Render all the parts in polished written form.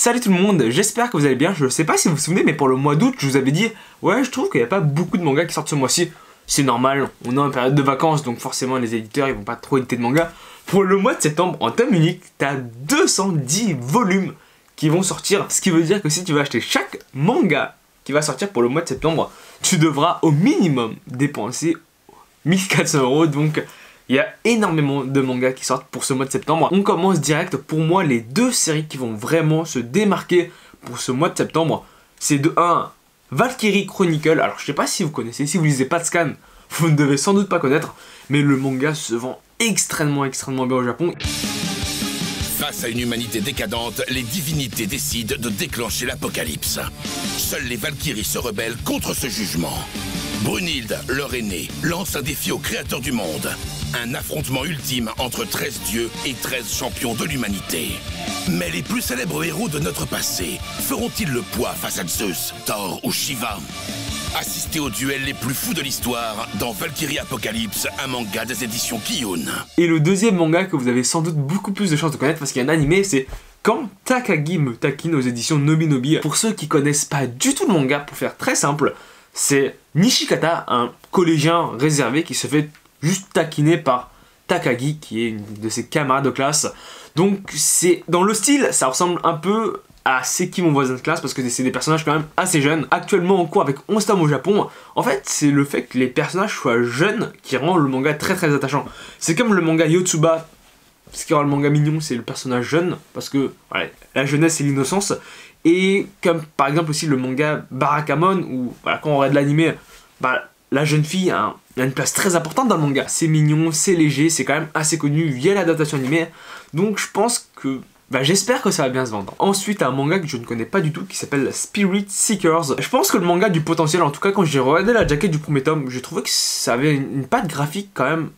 Salut tout le monde, j'espère que vous allez bien. Je sais pas si vous vous souvenez, mais pour le mois d'août, je vous avais dit ouais, je trouve qu'il n'y a pas beaucoup de mangas qui sortent ce mois-ci. C'est normal, on est en période de vacances, donc forcément les éditeurs ils vont pas trop éditer de mangas. Pour le mois de septembre, en tome unique, t'as 210 volumes qui vont sortir. Ce qui veut dire que si tu veux acheter chaque manga qui va sortir pour le mois de septembre, tu devras au minimum dépenser 1400 €. Donc il y a énormément de mangas qui sortent pour ce mois de septembre. On commence direct. Pour moi, les deux séries qui vont vraiment se démarquer pour ce mois de septembre, c'est de 1, Valkyrie Chronicle. Alors je sais pas si vous connaissez, si vous lisez pas de scan, vous ne devez sans doute pas connaître, mais le manga se vend extrêmement bien au Japon. Face à une humanité décadente, les divinités décident de déclencher l'apocalypse. Seules les Valkyries se rebellent contre ce jugement. Brunhilde, leur aînée, lance un défi au créateur du monde. Un affrontement ultime entre 13 dieux et 13 champions de l'humanité. Mais les plus célèbres héros de notre passé feront-ils le poids face à Zeus, Thor ou Shiva? Assistez aux duels les plus fous de l'histoire dans Valkyrie Apocalypse, un manga des éditions Kiyun. Et le deuxième manga que vous avez sans doute beaucoup plus de chances de connaître parce qu'il y a un animé, c'est Quand Takagi me taquine aux éditions Nobinobi. Pour ceux qui connaissent pas du tout le manga, pour faire très simple, c'est Nishikata, un collégien réservé qui se fait juste taquiner par Takagi, qui est une de ses camarades de classe. Donc c'est dans le style, ça ressemble un peu à C'est qui mon voisin de classe, parce que c'est des personnages quand même assez jeunes, actuellement en cours avec 11 tomes au Japon. En fait, c'est le fait que les personnages soient jeunes qui rend le manga très attachant. C'est comme le manga Yotsuba, ce qui rend le manga mignon, c'est le personnage jeune, parce que voilà, la jeunesse et l'innocence. Et comme par exemple aussi le manga Barakamon, où voilà, quand on regarde l'anime, bah, la jeune fille a une place très importante dans le manga. C'est mignon, c'est léger, c'est quand même assez connu via l'adaptation animée. Donc je pense que j'espère que ça va bien se vendre. Ensuite, un manga que je ne connais pas du tout qui s'appelle Spirit Seekers. Je pense que le manga a du potentiel. En tout cas, quand j'ai regardé la jaquette du premier tome, j'ai trouvé que ça avait une patte graphique quand même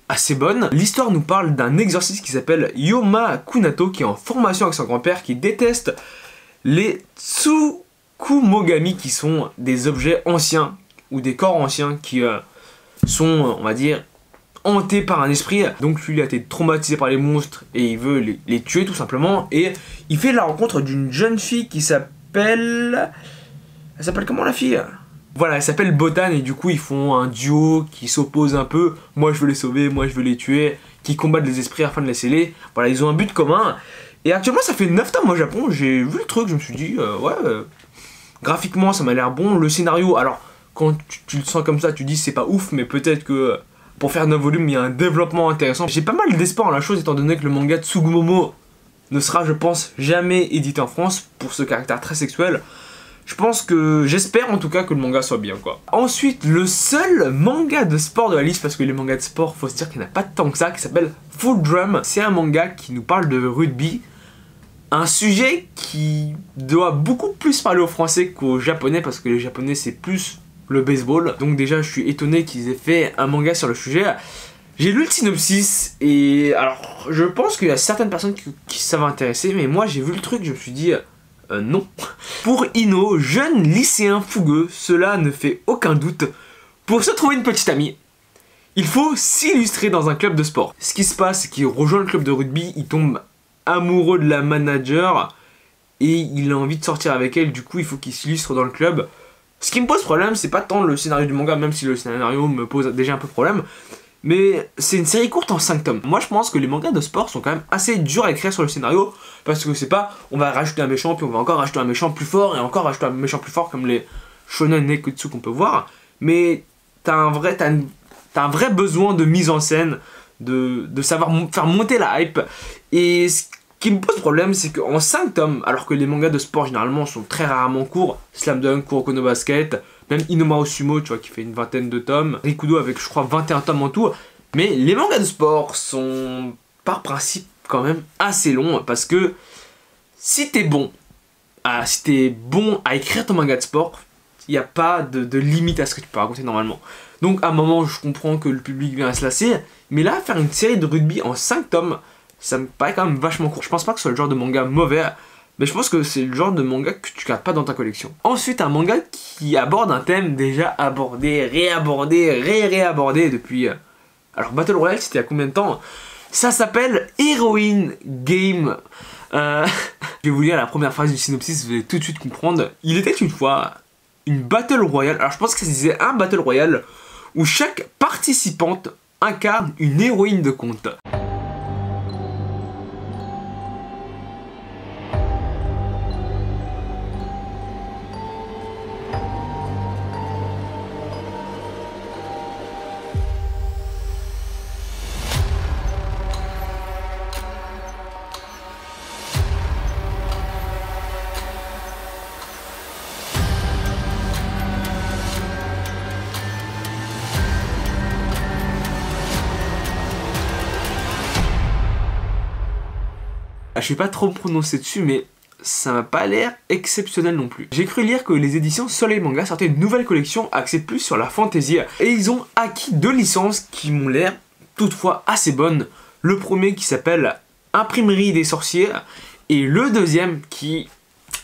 assez bonne. L'histoire nous parle d'un exorciste qui s'appelle Yoma Kunato, qui est en formation avec son grand-père, qui déteste les Tsukumogami, qui sont des objets anciens ou des corps anciens qui sont, on va dire, hanté par un esprit. Donc lui il a été traumatisé par les monstres et il veut les tuer tout simplement. Et il fait la rencontre d'une jeune fille qui s'appelle... Elle s'appelle comment la fille? Voilà, elle s'appelle Botan et du coup ils font un duo qui s'oppose un peu. Moi je veux les sauver, moi je veux les tuer, qui combattent les esprits afin de les sceller. Voilà, ils ont un but commun. Et actuellement ça fait 9 tomes au Japon, j'ai vu le truc, je me suis dit graphiquement ça m'a l'air bon. Le scénario, alors quand tu le sens comme ça tu dis c'est pas ouf, mais peut-être que pour faire 9 volumes, il y a un développement intéressant. J'ai pas mal d'espoir en la chose, étant donné que le manga Tsugumomo ne sera, je pense, jamais édité en France pour ce caractère très sexuel. Je pense que, j'espère en tout cas que le manga soit bien, quoi. Ensuite, le seul manga de sport de la liste, parce que les mangas de sport, faut se dire qu'il n'y en a pas tant que ça, qui s'appelle Full Drum. C'est un manga qui nous parle de rugby. Un sujet qui doit beaucoup plus parler aux Français qu'aux Japonais, parce que les Japonais, c'est plus le baseball. Donc déjà je suis étonné qu'ils aient fait un manga sur le sujet. J'ai lu le synopsis et alors je pense qu'il y a certaines personnes qui ça va intéresser, mais moi j'ai vu le truc, je me suis dit non. Pour Ino, jeune lycéen fougueux, cela ne fait aucun doute. Pour se trouver une petite amie, il faut s'illustrer dans un club de sport. Ce qui se passe, c'est qu'il rejoint le club de rugby, il tombe amoureux de la manager et il a envie de sortir avec elle, du coup il faut qu'il s'illustre dans le club. Ce qui me pose problème, c'est pas tant le scénario du manga, même si le scénario me pose déjà un peu problème, mais c'est une série courte en 5 tomes. Moi je pense que les mangas de sport sont quand même assez durs à écrire sur le scénario, parce que c'est pas on va rajouter un méchant, puis on va encore rajouter un méchant plus fort, et encore rajouter un méchant plus fort comme les shonen nekutsu qu'on peut voir, mais t'as un vrai besoin de mise en scène, de savoir faire monter la hype, et ce qui me pose problème, c'est qu'en 5 tomes, alors que les mangas de sport généralement sont très rarement courts, Slam Dunk, Kuroko no Basket, même Inoma Sumo, tu vois, qui fait une vingtaine de tomes, Rikudo avec je crois 21 tomes en tout, mais les mangas de sport sont par principe quand même assez longs, parce que si t'es bon à écrire ton manga de sport, il n'y a pas de limite à ce que tu peux raconter normalement. Donc à un moment je comprends que le public vient à se lasser, mais là faire une série de rugby en 5 tomes, ça me paraît quand même vachement court. Je pense pas que ce soit le genre de manga mauvais, mais je pense que c'est le genre de manga que tu gardes pas dans ta collection. Ensuite, un manga qui aborde un thème déjà abordé, réabordé depuis... Alors Battle Royale, c'était il y a combien de temps? Ça s'appelle Heroine Game. Je vais vous lire la première phrase du synopsis, vous allez tout de suite comprendre. Il était une fois une Battle Royale, alors je pense que c'est un Battle Royale où chaque participante incarne une héroïne de conte. Je vais pas trop me prononcer dessus, mais ça m'a pas l'air exceptionnel non plus. J'ai cru lire que les éditions Soleil Manga sortaient une nouvelle collection axée plus sur la fantasy, et ils ont acquis 2 licences qui m'ont l'air toutefois assez bonnes. Le premier qui s'appelle Imprimerie des sorciers, et le deuxième qui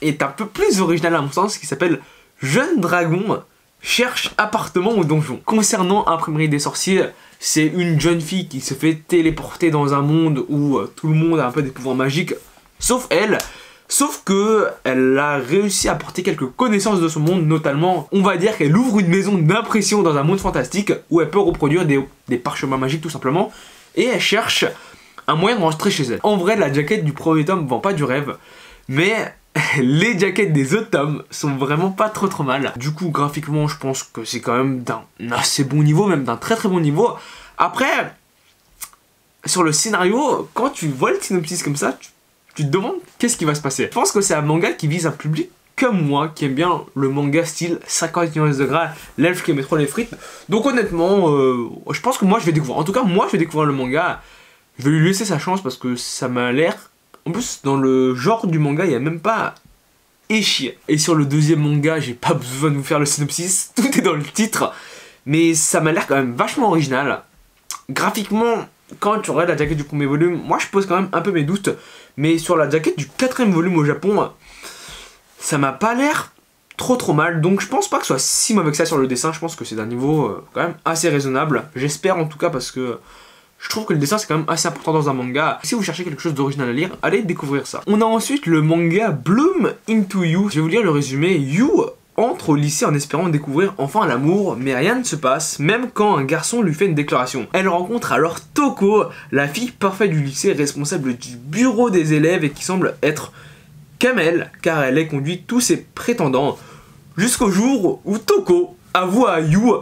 est un peu plus original à mon sens, qui s'appelle Jeune Dragon cherche appartement au donjon. Concernant Imprimerie des sorciers, c'est une jeune fille qui se fait téléporter dans un monde où tout le monde a un peu des pouvoirs magiques, sauf elle. Sauf que elle a réussi à apporter quelques connaissances de ce monde, notamment, on va dire qu'elle ouvre une maison d'impression dans un monde fantastique où elle peut reproduire des parchemins magiques tout simplement, et elle cherche un moyen de rentrer chez elle. En vrai, la jaquette du premier tome vend pas du rêve, mais les jaquettes des autres tomes sont vraiment pas trop mal. Du coup, graphiquement, je pense que c'est quand même d'un assez bon niveau, même d'un très bon niveau. Après, sur le scénario, quand tu vois le synopsis comme ça, tu te demandes qu'est-ce qui va se passer. Je pense que c'est un manga qui vise un public comme moi, qui aime bien le manga style 50 nuances de gras, l'elfe qui aime trop les frites. Donc honnêtement, je pense que moi je vais découvrir. En tout cas, moi je vais découvrir le manga. Je vais lui laisser sa chance parce que ça m'a l'air... En plus, dans le genre du manga, il n'y a même pas échier. Et sur le deuxième manga, j'ai pas besoin de vous faire le synopsis, tout est dans le titre. Mais ça m'a l'air quand même vachement original. Graphiquement, quand tu regardes la jaquette du premier volume, moi je pose quand même un peu mes doutes. Mais sur la jaquette du 4ème volume au Japon, ça m'a pas l'air trop mal. Donc je pense pas que ce soit si mauvais que ça sur le dessin. Je pense que c'est d'un niveau quand même assez raisonnable. J'espère en tout cas parce que... je trouve que le dessin c'est quand même assez important dans un manga. Si vous cherchez quelque chose d'original à lire, allez découvrir ça. On a ensuite le manga Bloom Into You. Je vais vous lire le résumé. You entre au lycée en espérant découvrir enfin l'amour, mais rien ne se passe, même quand un garçon lui fait une déclaration. Elle rencontre alors Toko, la fille parfaite du lycée, responsable du bureau des élèves et qui semble être Kamel, car elle ait conduit tous ses prétendants. Jusqu'au jour où Toko avoue à You: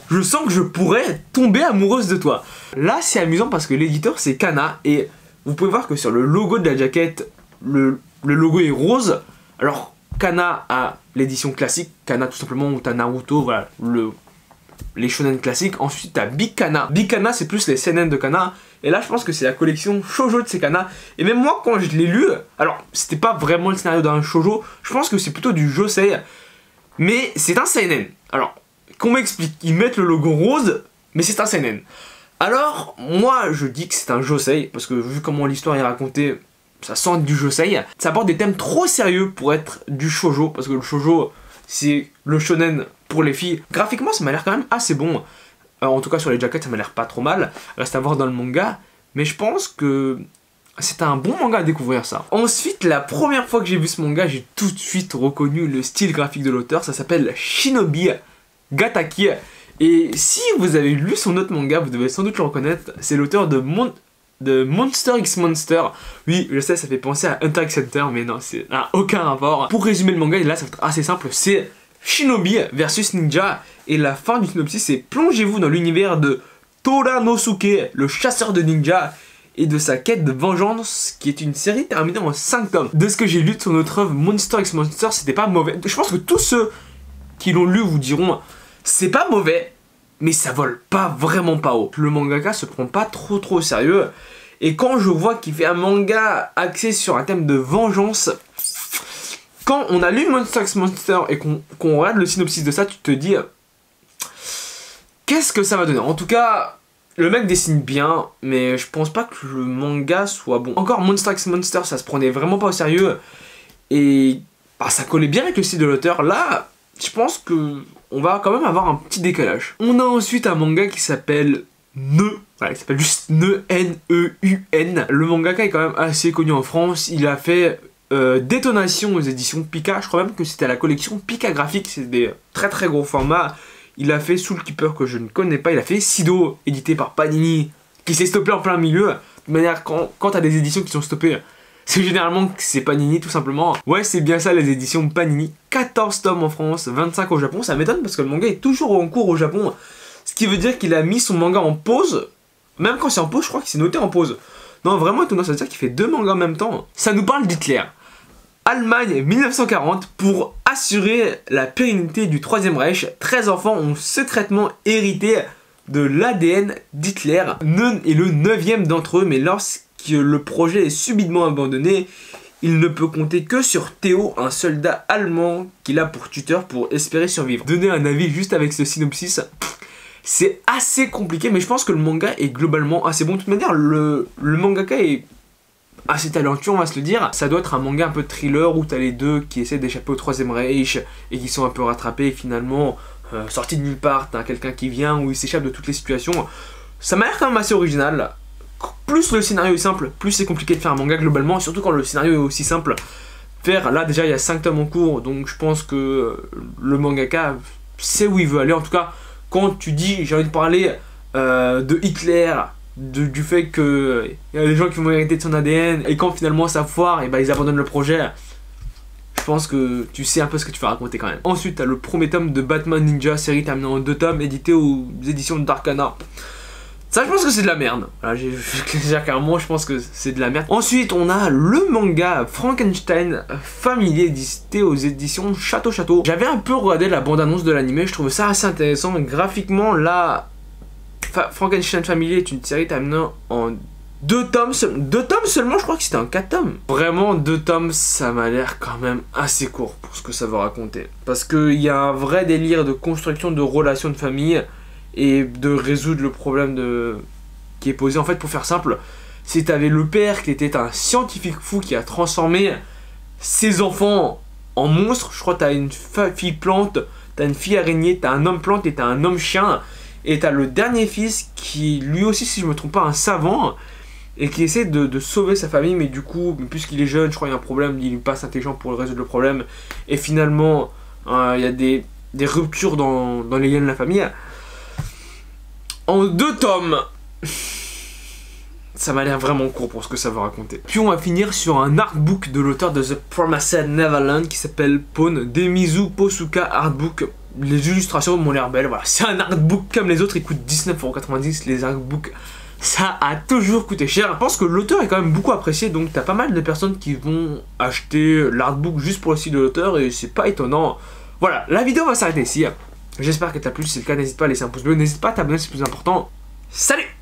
je sens que je pourrais tomber amoureuse de toi. Là, c'est amusant parce que l'éditeur, c'est Kana. Et vous pouvez voir que sur le logo de la jaquette, le logo est rose. Alors, Kana a l'édition classique. Kana, tout simplement, où t'as Naruto, voilà, les shonen classiques. Ensuite, t'as Big Kana. Big Kana, c'est plus les seinen de Kana. Et là, je pense que c'est la collection shoujo de ces Kana. Et même moi, quand je l'ai lu, alors, c'était pas vraiment le scénario d'un shoujo. Je pense que c'est plutôt du josei. Mais c'est un seinen. Alors... qu'on m'explique, ils mettent le logo rose, mais c'est un seinen. Alors, moi, je dis que c'est un josei, parce que vu comment l'histoire est racontée, ça sent du josei. Ça aborde des thèmes trop sérieux pour être du shoujo, parce que le shoujo, c'est le shonen pour les filles. Graphiquement, ça m'a l'air quand même assez bon. En tout cas, sur les jaquettes, ça m'a l'air pas trop mal. Reste à voir dans le manga, mais je pense que... c'est un bon manga à découvrir ça. Ensuite, la première fois que j'ai vu ce manga, j'ai tout de suite reconnu le style graphique de l'auteur. Ça s'appelle Shinobi Gataki. Et si vous avez lu son autre manga, vous devez sans doute le reconnaître. C'est l'auteur de Monster x Monster. Oui, je sais, ça fait penser à Hunter x Hunter, mais non, ça n'a aucun rapport. Pour résumer le manga, là, ça va être assez simple. C'est Shinobi versus Ninja. Et la fin du synopsis, c'est: plongez-vous dans l'univers de Toranosuke, le chasseur de ninja, et de sa quête de vengeance, qui est une série terminée en 5 tomes. De ce que j'ai lu de son autre œuvre, Monster x Monster, c'était pas mauvais. Je pense que tous ceux qui l'ont lu vous diront: c'est pas mauvais, mais ça vole pas vraiment pas haut. Le mangaka se prend pas trop au sérieux, et quand je vois qu'il fait un manga axé sur un thème de vengeance, quand on a lu Monster x Monster et qu'on regarde le synopsis de ça, tu te dis qu'est-ce que ça va donner. En tout cas, le mec dessine bien, mais je pense pas que le manga soit bon. Encore Monster x Monster, ça se prenait vraiment pas au sérieux, et bah, ça collait bien avec le style de l'auteur. Là, je pense que on va quand même avoir un petit décalage. On a ensuite un manga qui s'appelle Voilà, il s'appelle juste Ne, N-E-U-N. Le mangaka est quand même assez connu en France. Il a fait Détonation aux éditions Pika. Je crois même que c'était à la collection Pika Graphique. C'est des très très gros formats. Il a fait Soul Keeper que je ne connais pas. Il a fait Sido, édité par Panini, qui s'est stoppé en plein milieu. De manière, quand t'as des éditions qui sont stoppées, c'est généralement que c'est Panini tout simplement. Ouais, c'est bien ça les éditions Panini. 14 tomes en France, 25 au Japon. Ça m'étonne parce que le manga est toujours en cours au Japon. Ce qui veut dire qu'il a mis son manga en pause. Même quand c'est en pause, je crois qu'il s'est noté en pause. Non, vraiment étonnant, ça veut dire qu'il fait 2 mangas en même temps. Ça nous parle d'Hitler. Allemagne 1940, pour assurer la pérennité du Troisième Reich, 13 enfants ont secrètement hérité de l'ADN d'Hitler. Neun est le 9e d'entre eux, mais lorsque le projet est subitement abandonné, il ne peut compter que sur Théo, un soldat allemand qu'il a pour tuteur pour espérer survivre. Donner un avis juste avec ce synopsis, c'est assez compliqué, mais je pense que le manga est globalement assez bon. De toute manière, le mangaka est assez talentueux, on va se le dire. Ça doit être un manga un peu thriller où t'as les deux qui essaient d'échapper au Troisième Reich et qui sont un peu rattrapés et finalement sortis de nulle part. T'as quelqu'un qui vient où il s'échappe de toutes les situations. Ça m'a l'air quand même assez original. Plus le scénario est simple, plus c'est compliqué de faire un manga globalement, surtout quand le scénario est aussi simple. Là déjà il y a 5 tomes en cours, donc je pense que le mangaka sait où il veut aller. En tout cas, quand tu dis j'ai envie de parler de Hitler, du fait qu'il y a des gens qui vont hériter de son ADN, et quand finalement ça foire, et ben ils abandonnent le projet, je pense que tu sais un peu ce que tu vas raconter quand même. Ensuite, t'as le premier tome de Batman Ninja, série terminée en 2 tomes, édité aux éditions d'Arcana. Ça, je pense que c'est de la merde. Voilà, j'ai clairement, je pense que c'est de la merde. Ensuite, on a le manga Frankenstein Family, édité aux éditions Château Château. J'avais un peu regardé la bande-annonce de l'anime, je trouvais ça assez intéressant. Graphiquement, là, Frankenstein Family est une série terminée en 2 tomes. 2 tomes seulement, je crois que c'était en 4 tomes. Vraiment, 2 tomes, ça m'a l'air quand même assez court pour ce que ça va raconter. Parce qu'il y a un vrai délire de construction de relations de famille et de résoudre le problème qui est posé. En fait, pour faire simple, si t'avais le père qui était un scientifique fou qui a transformé ses enfants en monstres, je crois que t'as une fille plante, t'as une fille araignée, t'as un homme plante et t'as un homme chien, et t'as le dernier fils qui, lui aussi, si je me trompe pas, un savant, et qui essaie de sauver sa famille, mais du coup, puisqu'il est jeune, je crois qu'il y a un problème, il est pas assez intelligent pour résoudre le problème, et finalement, il y a des ruptures dans les liens de la famille. En 2 tomes, ça m'a l'air vraiment court pour ce que ça va raconter. Puis on va finir sur un artbook de l'auteur de The Promised Neverland qui s'appelle Pawn, Demizu Posuka Artbook. Les illustrations m'ont l'air belles, voilà. C'est un artbook comme les autres, il coûte 19,90 €. Les artbooks, ça a toujours coûté cher. Je pense que l'auteur est quand même beaucoup apprécié, donc t'as pas mal de personnes qui vont acheter l'artbook juste pour le style de l'auteur, et c'est pas étonnant. Voilà, la vidéo va s'arrêter ici. J'espère qu'elle t'a plu, si c'est le cas, n'hésite pas à laisser un pouce bleu, n'hésite pas à t'abonner, c'est le plus important. Salut!